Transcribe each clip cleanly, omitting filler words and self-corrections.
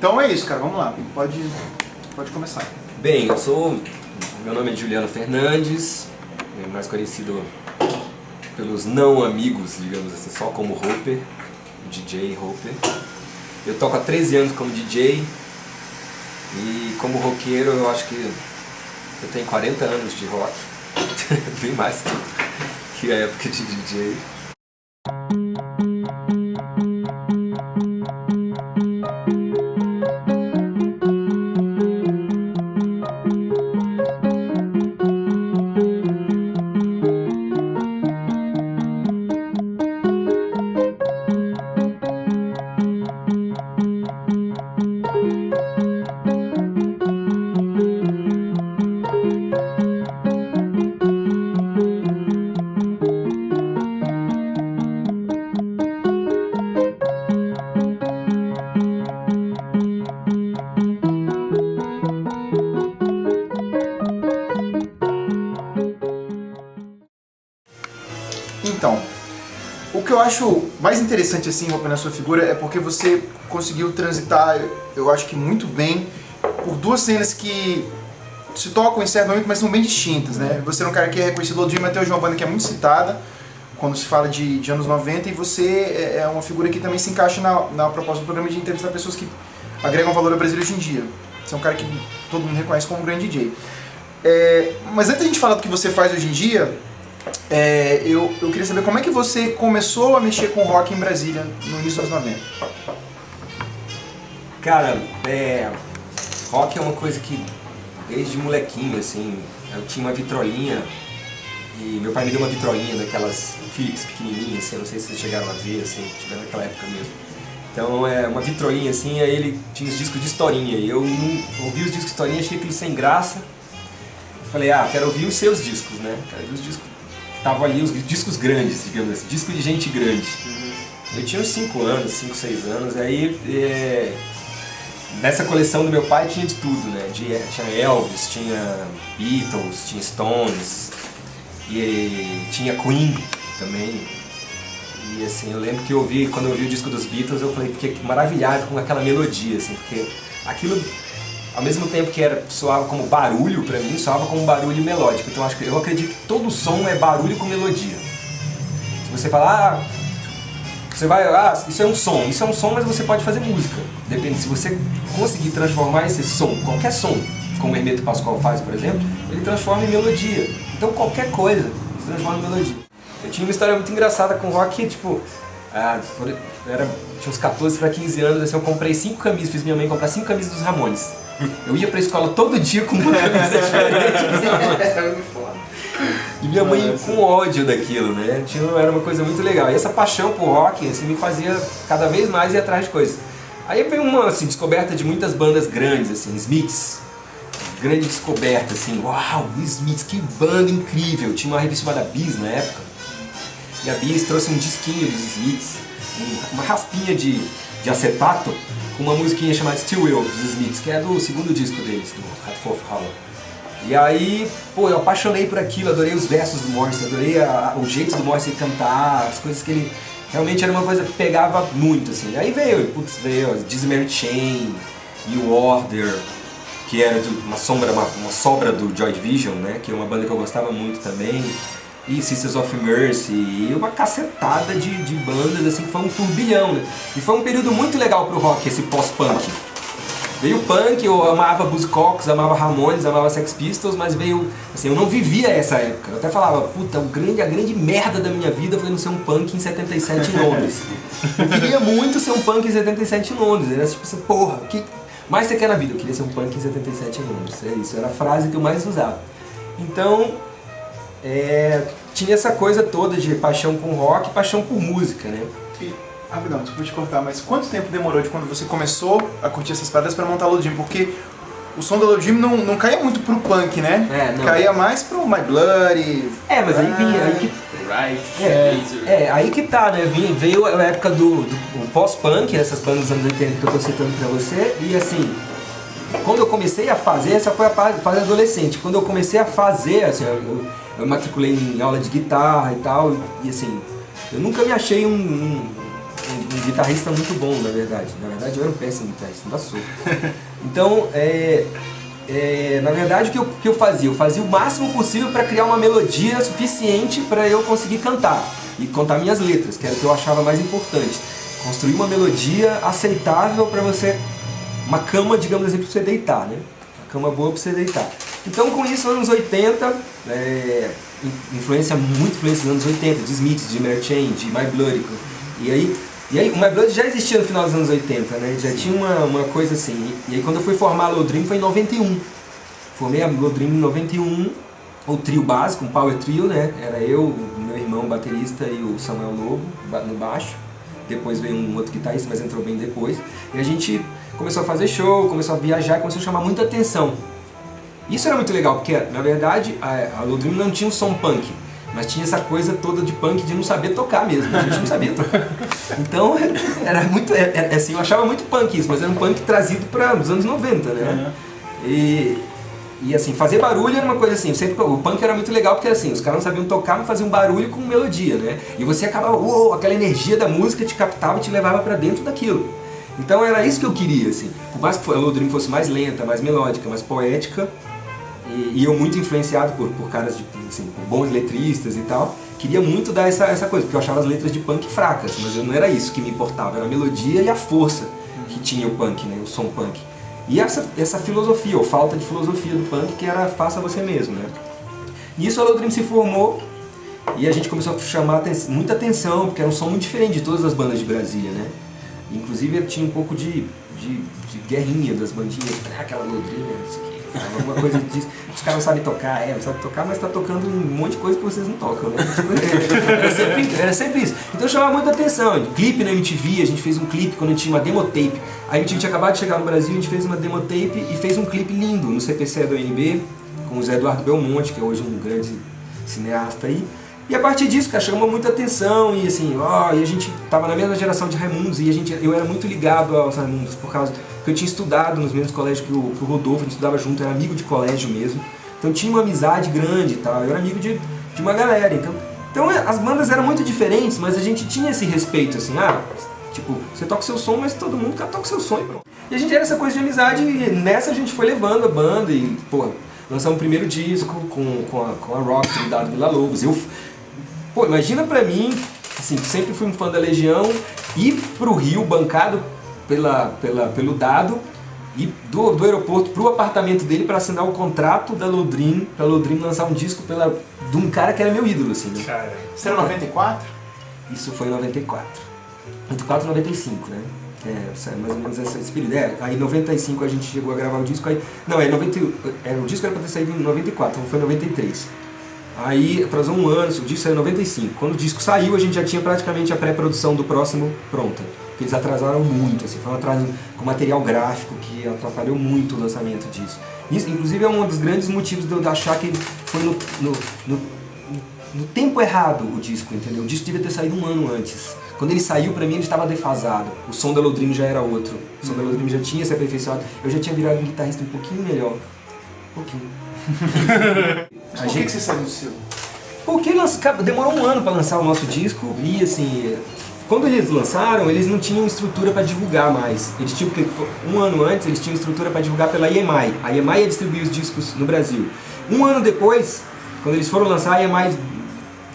Então é isso, cara, vamos lá, pode começar. Bem, meu nome é Juliano Fernandes, mais conhecido pelos não amigos, digamos assim, só como Hopper, DJ Hopper. Eu toco há 13 anos como DJ e como roqueiro eu acho que eu tenho 40 anos de rock, bem mais que a época de DJ. Então, o que eu acho mais interessante assim, na sua figura é porque você conseguiu transitar, eu acho que muito bem, por duas cenas que se tocam em certo momento, mas são bem distintas, né? Você é um cara que é reconhecido, o Dream até hoje é uma banda que é muito citada quando se fala de anos 90, e você é uma figura que também se encaixa na proposta do programa de entrevistar pessoas que agregam valor ao Brasil hoje em dia. Você é um cara que todo mundo reconhece como um grande DJ. Mas antes da gente falar do que você faz hoje em dia, eu queria saber como é que você começou a mexer com rock em Brasília no início dos 90. Cara, rock é uma coisa que desde molequinho, assim, eu tinha uma vitrolinha e meu pai me deu uma vitrolinha daquelas Philips pequenininhas, assim, eu não sei se vocês chegaram a ver, assim, tiveram naquela época mesmo. Então uma vitrolinha assim, aí ele tinha os discos de historinha e eu ouvi os discos de historinha, achei aquilo sem graça. Falei, quero ouvir os seus discos, né? Quero ouvir os discos. Estavam ali os discos grandes, digamos assim, disco de gente grande. Eu tinha uns 5 anos, 5, 6 anos, aí nessa coleção do meu pai tinha de tudo, né? Tinha Elvis, tinha Beatles, tinha Stones, e tinha Queen também. E assim, eu lembro que quando eu ouvi o disco dos Beatles, eu fiquei maravilhado com aquela melodia, assim, porque aquilo, ao mesmo tempo que soava como barulho pra mim, soava como barulho melódico. Então eu acredito que todo som é barulho com melodia. Se você falar, isso é um som, mas você pode fazer música. Depende, se você conseguir transformar esse som, qualquer som, como o Hermeto Pascoal faz, por exemplo, ele transforma em melodia. Então qualquer coisa se transforma em melodia. Eu tinha uma história muito engraçada com rock, tipo, tinha uns 14 para 15 anos, assim, eu comprei 5 camisas, fiz minha mãe comprar 5 camisas dos Ramones. Eu ia pra escola todo dia com uma camisa diferente dos Ramones. E minha mãe com ódio daquilo, né? Era uma coisa muito legal. E essa paixão por rock, assim, me fazia cada vez mais ir atrás de coisas. Aí veio uma, assim, descoberta de muitas bandas grandes, assim, Smiths. Grande descoberta, assim, uau, Smiths, que banda incrível. Tinha uma revista chamada Bis na época. E a Bis trouxe um disquinho dos Smiths, uma raspinha de acetato, com uma musiquinha chamada Still Will dos Smiths, que é do segundo disco deles, do Hatfield Hollow. E aí, eu apaixonei por aquilo, adorei os versos do Morrissey, adorei o jeito do Morrissey cantar, as coisas que ele... Realmente era uma coisa que pegava muito, assim. Aí veio Dizzy Mary Chain, New Order, que era uma sobra do Joy Division, né, que é uma banda que eu gostava muito também. E Sisters of Mercy, e uma cacetada de bandas, assim, que foi um turbilhão, né? E foi um período muito legal pro rock, esse pós-punk. Veio o punk, eu amava Buzzcocks, amava Ramones, amava Sex Pistols, mas veio, assim, eu não vivia essa época. Eu até falava, puta, a grande merda da minha vida foi não ser um punk em 77 em Londres. Eu queria muito ser um punk em 77 em Londres, era tipo assim, porra, o que mais você quer na vida? Eu queria ser um punk em 77 em Londres, é isso, era a frase que eu mais usava. Então... tinha essa coisa toda de paixão com rock e paixão por música, né? Rapidão, desculpa te cortar, mas quanto tempo demorou de quando você começou a curtir essas paradas pra montar o Lodym? Porque o som do Lodym não caía muito pro punk, né? Caía mais pro My Bloody... mas aí vinha... Aí que tá, né? Veio a época do pós-punk, essas bandas dos anos 80 que eu tô citando pra você, e assim... Quando eu comecei a fazer, essa foi a fase adolescente. Quando eu comecei a fazer, assim, eu matriculei em aula de guitarra e tal, e assim, eu nunca me achei um um guitarrista muito bom, na verdade. Na verdade eu era um péssimo guitarrista, ainda sou. Então, na verdade o que eu fazia? Eu fazia o máximo possível para criar uma melodia suficiente para eu conseguir cantar. E contar minhas letras, que era o que eu achava mais importante. Construir uma melodia aceitável para você, uma cama, digamos assim, para você deitar, né? Uma cama boa para você deitar. Então com isso, anos 80, muito influência dos anos 80, de Smith, de Mary Chain, de My Blood. E aí o My Blood já existia no final dos anos 80, né? Já tinha uma coisa assim. E aí quando eu fui formar a Low Dream foi em 91. Formei a Low Dream em 91, o trio básico, um power trio, né? Era eu, o meu irmão baterista e o Samuel Lobo no baixo. Depois veio um outro guitarrista, mas entrou bem depois. E a gente começou a fazer show, começou a viajar e começou a chamar muita atenção. Isso era muito legal, porque na verdade a Low Dream não tinha um som punk, mas tinha essa coisa toda de punk de não saber tocar mesmo, a gente não sabia tocar. Então era muito, assim, eu achava muito punk isso, mas era um punk trazido para os anos 90, né? E assim, fazer barulho era uma coisa assim, o punk era muito legal porque assim, os caras não sabiam tocar, mas faziam barulho com melodia, né? E você acabava, aquela energia da música te captava e te levava para dentro daquilo. Então era isso que eu queria, assim. Por mais que a Low Dream fosse mais lenta, mais melódica, mais poética, e eu muito influenciado por caras, assim, por bons letristas e tal, queria muito dar essa coisa, porque eu achava as letras de punk fracas, mas não era isso que me importava, era a melodia e a força que tinha o punk, né? O som punk. E essa filosofia, ou falta de filosofia do punk, que era faça você mesmo, né? E isso a Low Dream se formou e a gente começou a chamar muita atenção, porque era um som muito diferente de todas as bandas de Brasília, né? Inclusive tinha um pouco de guerrinha das bandinhas, aquela Low Dream, isso aqui, alguma coisa disso. Os caras não sabem tocar, não sabem tocar, mas tá tocando um monte de coisa que vocês não tocam, né? Era sempre isso. Então chamava muita atenção. Clipe na MTV, a gente fez um clipe quando a gente tinha uma demo tape. A MTV tinha acabado de chegar no Brasil, a gente fez uma demo tape e fez um clipe lindo no CPC do UNB, com o Zé Eduardo Belmonte, que é hoje um grande cineasta aí. E a partir disso, cara, chamou muita atenção e assim, e a gente tava na mesma geração de Raimundos e eu era muito ligado aos Raimundos por causa que eu tinha estudado nos mesmos colégios que o Rodolfo, a gente estudava junto, era amigo de colégio mesmo. Então tinha uma amizade grande e tal, eu era amigo de uma galera. Então as bandas eram muito diferentes, mas a gente tinha esse respeito, assim, tipo, você toca o seu som, mas todo mundo toca o seu som e pronto. E a gente era essa coisa de amizade e nessa a gente foi levando a banda e, lançamos o primeiro disco com a Rock, do Dado Villa-Lobos. Imagina pra mim, assim, sempre fui um fã da Legião, ir pro Rio bancado pelo Dado e do aeroporto pro apartamento dele para assinar o contrato da Low Dream, pra Low Dream lançar um disco de um cara que era meu ídolo, assim, né? Cara, isso era 94? Isso foi em 94. 94 e 95, né? Mais ou menos esse período. Aí em 95 a gente chegou a gravar o disco, o disco era pra ter saído em 94, então foi em 93. Aí atrasou um ano, o disco saiu em 95. Quando o disco saiu, a gente já tinha praticamente a pré-produção do próximo pronta. Porque eles atrasaram muito, assim, foi um atraso com material gráfico que atrapalhou muito o lançamento disso. Isso, inclusive, é um dos grandes motivos de eu achar que foi no tempo errado o disco, entendeu? O disco devia ter saído um ano antes. Quando ele saiu, pra mim, ele estava defasado. O som da Low Dream já era outro. O som da Low Dream já tinha se aperfeiçoado. Eu já tinha virado um guitarrista um pouquinho melhor. Um pouquinho. Por que você saiu do seu? Porque demorou um ano para lançar o nosso disco e assim, quando eles lançaram, eles não tinham estrutura para divulgar mais. Eles tinham, porque um ano antes eles tinham estrutura para divulgar pela EMI. A EMI ia distribuir os discos no Brasil. Um ano depois, quando eles foram lançar, a EMI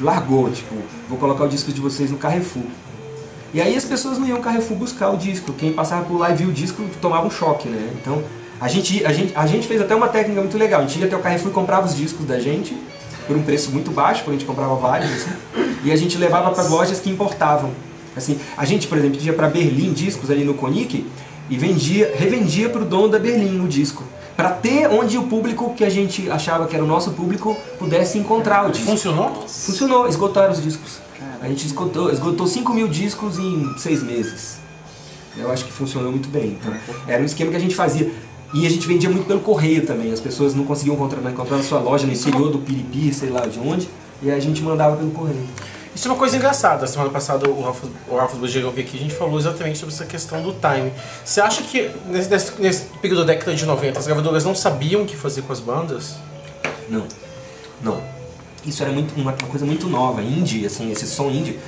largou, tipo, vou colocar o disco de vocês no Carrefour. E aí as pessoas não iam no Carrefour buscar o disco. Quem passava por lá e viu o disco tomava um choque, né? Então a gente fez até uma técnica muito legal. A gente ia até o Carrefour e comprava os discos da gente por um preço muito baixo, porque a gente comprava vários, assim, e a gente levava para lojas que importavam. Assim, a gente, por exemplo, ia para Berlim discos ali no Konick e revendia para o dono da Berlim o disco, para ter onde o público que a gente achava que era o nosso público pudesse encontrar o disco. Funcionou? Funcionou, esgotaram os discos. A gente esgotou 5 mil discos em 6 meses. Eu acho que funcionou muito bem. Então, era um esquema que a gente fazia. E a gente vendia muito pelo correio também. As pessoas não conseguiam encontrar na sua loja no interior do Piripiri, sei lá de onde. E a gente mandava pelo correio. Isso é uma coisa engraçada. A semana passada o Rafa Bugega veio aqui e a gente falou exatamente sobre essa questão do time. Você acha que nesse período da década de 90 as gravadoras não sabiam o que fazer com as bandas? Não. Isso era uma coisa muito nova, indie, assim, esse som indie.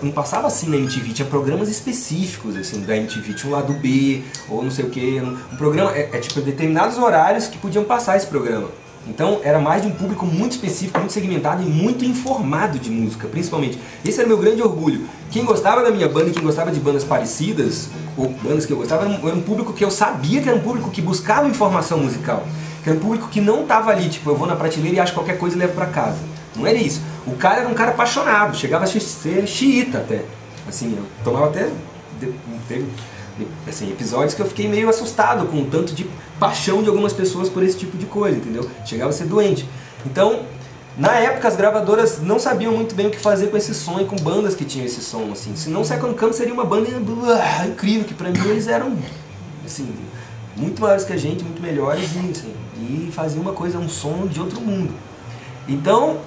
não passava assim na MTV, tinha programas específicos assim da MTV, tinha um lado B, ou não sei o que, um programa, tipo determinados horários que podiam passar esse programa. Então era mais de um público muito específico, muito segmentado e muito informado de música, principalmente. Esse era o meu grande orgulho. Quem gostava da minha banda e quem gostava de bandas parecidas, ou bandas que eu gostava, era um público que eu sabia que era um público que buscava informação musical. Que era um público que não tava ali, tipo, eu vou na prateleira e acho qualquer coisa e levo pra casa. Não era isso. O cara era um cara apaixonado, chegava a ser xiita até. Assim, eu tomava até... Teve assim, episódios que eu fiquei meio assustado com o tanto de paixão de algumas pessoas por esse tipo de coisa, entendeu? Chegava a ser doente. Então, na época as gravadoras não sabiam muito bem o que fazer com esse som e com bandas que tinham esse som, assim. Senão o Second Coming seria uma banda incrível, que pra mim eles eram, assim, muito maiores que a gente, muito melhores e faziam uma coisa, um som de outro mundo. Então,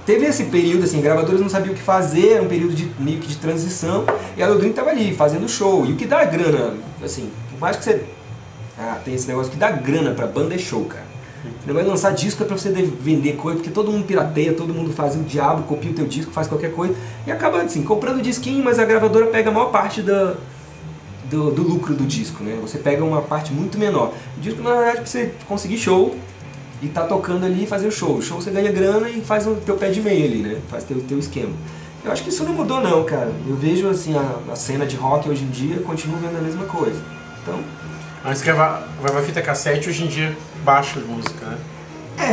teve esse período, assim, gravadoras não sabiam o que fazer, era um período meio que de transição, e a Lodrin estava ali, fazendo show. E o que dá grana, assim, por mais que você... tem esse negócio que dá grana pra banda é show, cara. O negócio de lançar disco é pra você vender coisa, porque todo mundo pirateia, todo mundo faz o diabo, copia o teu disco, faz qualquer coisa, e acaba, assim, comprando disquinho, mas a gravadora pega a maior parte do lucro do disco, né? Você pega uma parte muito menor. O disco, na verdade, pra você conseguir show, e tá tocando ali e fazer o show. O show você ganha grana e faz o teu pé de meia ali, né? Faz teu esquema. Eu acho que isso não mudou não, cara. Eu vejo assim a cena de rock hoje em dia, continuo vendo a mesma coisa. Então... Antes que vai fita cassete, hoje em dia baixa a música, né?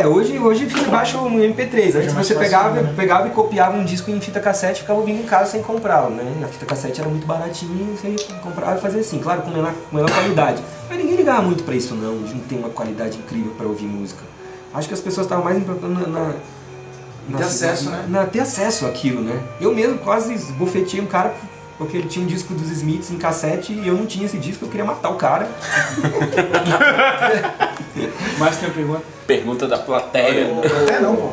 Hoje você baixa no MP3. Antes você pegava e copiava um disco em fita cassete e ficava ouvindo em casa sem comprá-lo, né? A fita cassete era muito baratinha e você comprava e fazia assim, claro, com menor qualidade. Mas ninguém ligava muito pra isso não, de não ter uma qualidade incrível pra ouvir música. Acho que as pessoas estavam mais importando ter acesso, né? Ter acesso àquilo, né? Eu mesmo quase esbofeteei um cara porque ele tinha um disco dos Smiths em cassete e eu não tinha esse disco, eu queria matar o cara. Mais tem uma pergunta? Pergunta da plateia.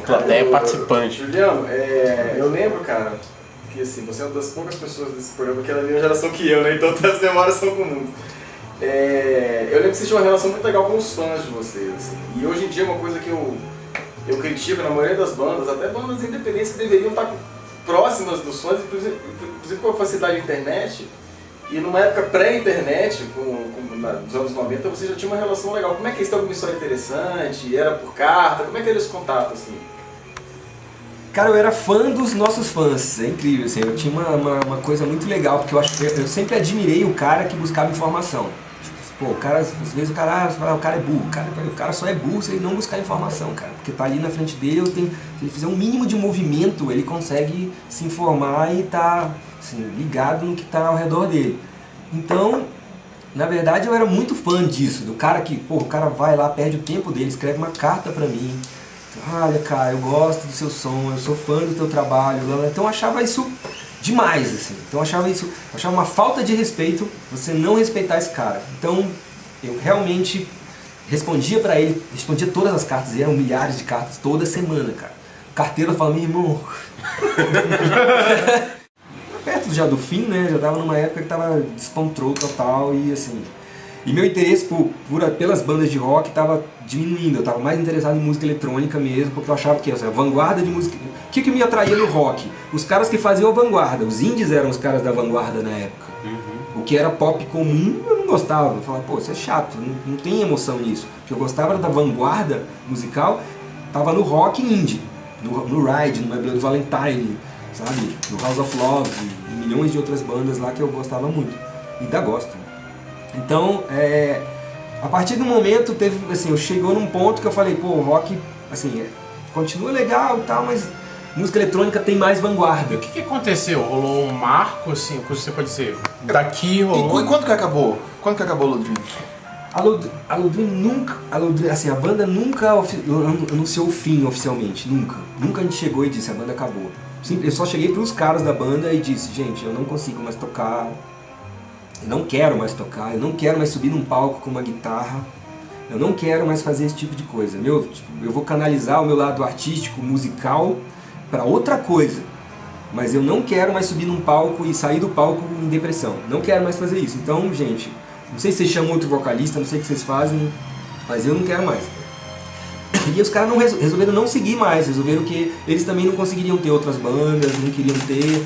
Plateia participante. Juliano, eu lembro, cara, que assim, você é uma das poucas pessoas desse programa que é da mesma geração que eu, né? Então as memórias são comuns. Eu lembro que vocês tinham uma relação muito legal com os fãs de vocês, assim. E hoje em dia uma coisa que eu critico na maioria das bandas, até bandas independentes que deveriam estar próximas dos fãs, inclusive com a facilidade da internet, e numa época pré-internet, nos anos 90, você já tinha uma relação legal. Como é que eles têm alguma história interessante? Era por carta? Como é que era esse contato, assim? Cara, eu era fã dos nossos fãs, é incrível, assim, eu tinha uma coisa muito legal, porque eu sempre admirei o cara que buscava informação. Pô, o cara, às vezes o cara é burro, o cara só é burro se ele não buscar informação, cara, porque tá ali na frente dele, se ele fizer um mínimo de movimento, ele consegue se informar e tá, assim, ligado no que tá ao redor dele. Então, na verdade eu era muito fã disso, do cara que, pô, o cara vai lá, perde o tempo dele, escreve uma carta pra mim, olha, cara, eu gosto do seu som, eu sou fã do teu trabalho, então eu achava isso demais, assim. Então eu achava uma falta de respeito você não respeitar esse cara. Então eu realmente respondia pra ele, respondia todas as cartas, e eram milhares de cartas toda semana, cara. O carteiro falava, meu irmão... Perto já do fim, né, já tava numa época que tava descontrole total e assim... E meu interesse pelas bandas de rock estava diminuindo, eu estava mais interessado em música eletrônica mesmo, porque eu achava que a vanguarda de música... O que me atraía no rock? Os caras que faziam a vanguarda, os indies eram os caras da vanguarda na época. O que era pop comum eu não gostava, eu falava, pô, isso é chato, não tem emoção nisso. O que eu gostava era da vanguarda musical, estava no rock indie, no Ride, no My Bloody Valentine, sabe? No House of Love, e milhões de outras bandas lá que eu gostava muito, e ainda gosto. Então, a partir do momento, chegou num ponto que eu falei, pô, o rock, assim, continua legal e tal, mas música eletrônica tem mais vanguarda. O que aconteceu? Rolou um marco, assim, o que você pode dizer? Daqui rolou... E quando que acabou? Quando que acabou o Lodrin? A Lodrin nunca, a banda nunca anunciou o fim oficialmente, nunca. Nunca a gente chegou e disse, a banda acabou. Eu só cheguei pros caras da banda e disse, gente, eu não consigo mais tocar, eu não quero mais tocar, eu não quero mais subir num palco com uma guitarra, eu não quero mais fazer esse tipo de coisa. Eu vou canalizar o meu lado artístico, musical, para outra coisa. Mas eu não quero mais subir num palco e sair do palco em depressão. Não quero mais fazer isso. Então, gente, não sei se vocês chamam outro vocalista, não sei o que vocês fazem, mas eu não quero mais. E os caras resolveram não seguir mais, resolveram que eles também não conseguiriam ter outras bandas, não queriam ter.